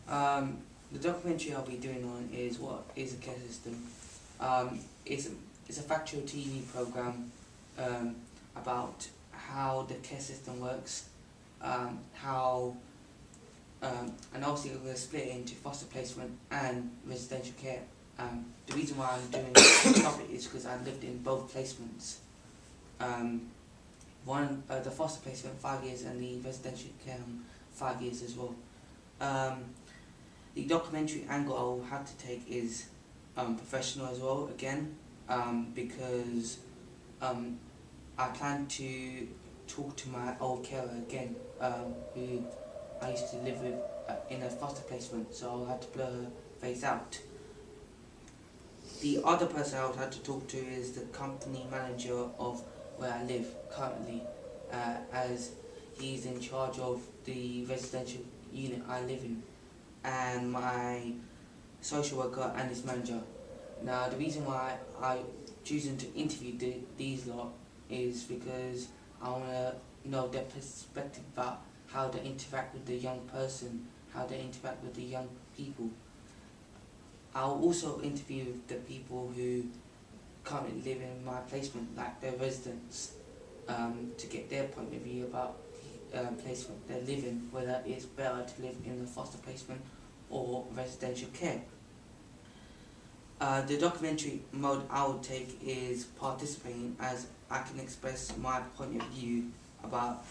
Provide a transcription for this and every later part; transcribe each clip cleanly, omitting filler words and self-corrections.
The documentary I'll be doing on is what is a care system. It's a factual TV program about how the care system works, how and obviously we're going to split it into foster placement and residential care. The reason why I'm doing this topic is because I lived in both placements. The foster placement 5 years and the residential care 5 years as well. The documentary angle I will have to take is professional as well again, because I plan to talk to my old carer again, who I used to live with in a foster placement, so I'll have to blur her face out. The other person I would have to talk to is the company manager of where I live currently, as he's in charge of the residential unit I live in, and my social worker and his manager. Now, the reason why I choosing to interview these lot is because I want to know their perspective about how they interact with the young person, how they interact with the young people. I'll also interview the people who currently live in my placement, like their residents, to get their point of view about placement they live in, whether it's better to live in the foster placement or residential care. The documentary mode I would take is participating, as I can express my point of view about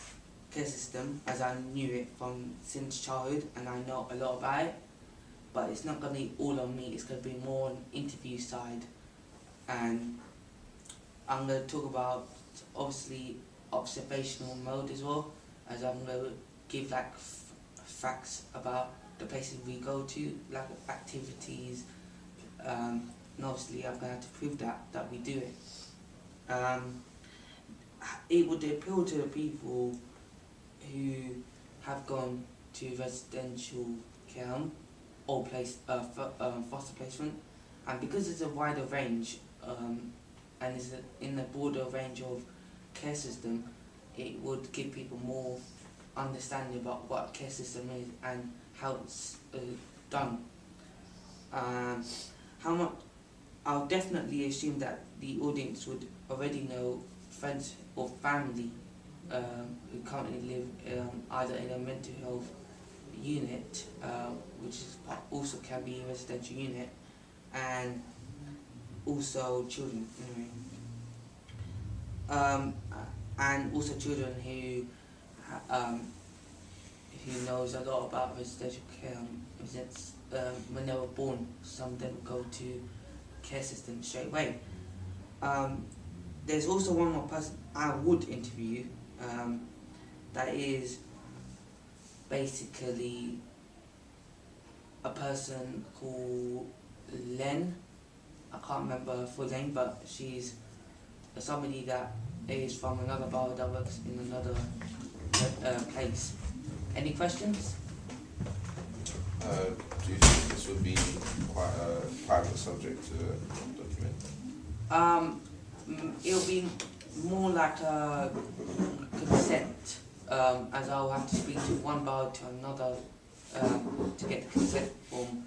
care system as I knew it from since childhood, and I know a lot about it, but it's not going to be all on me, it's going to be more on interview side, and I'm going to talk about obviously observational mode as well, as I'm going to give like facts about the places we go to, like activities, and obviously I'm going to have to prove that we do it. It would appeal to the people who have gone to residential care home or foster placement, and because it's a wider range and it's in a broader range of care system, it would give people more understanding about what a care system is and how it's done. I'll definitely assume that the audience would already know friends or family who currently live either in a mental health unit, which is also can be a residential unit, and also children, and also children who knows a lot about residential care since when they were born. Some of them go to care system straight away. There's also one more person I would interview, that is basically a person called Len. I can't remember her full name, but she's somebody that is from another bar that works in another place. Any questions? Do you think this would be quite a private subject to document? It'll be more like a consent, as I'll have to speak to one bar to another to get the consent form.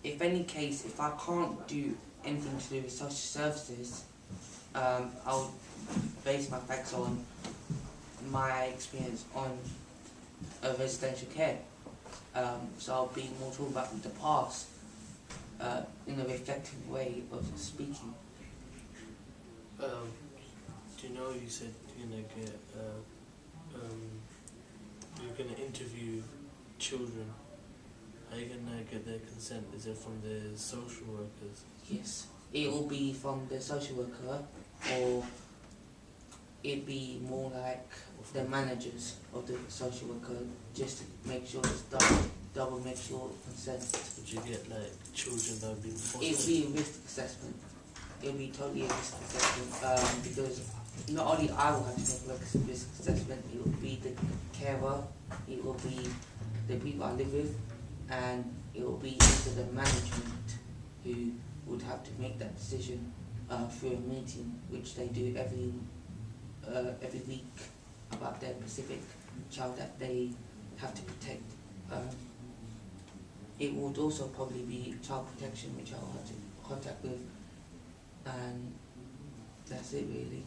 If I can't do anything to do with social services, I'll base my facts on my experience on residential care. So I'll be more talking about the past in a reflective way of speaking. Do you know you said you're gonna interview children? Are you gonna get their consent? Is it from the social workers? Yes, it will be from the social worker, or it'd be more like the managers of the social worker, just to make sure it's double make sure consent. Would you get like children that have been fostered? It'll be a risk assessment. It'll be totally a risk assessment, because not only I will have to make a risk assessment, it will be the carer, it will be the people I live with, and it will be also the management who would have to make that decision through a meeting, which they do every week, about their specific child that they have to protect. it would also probably be child protection, which I'll have to contact with, and that's it really.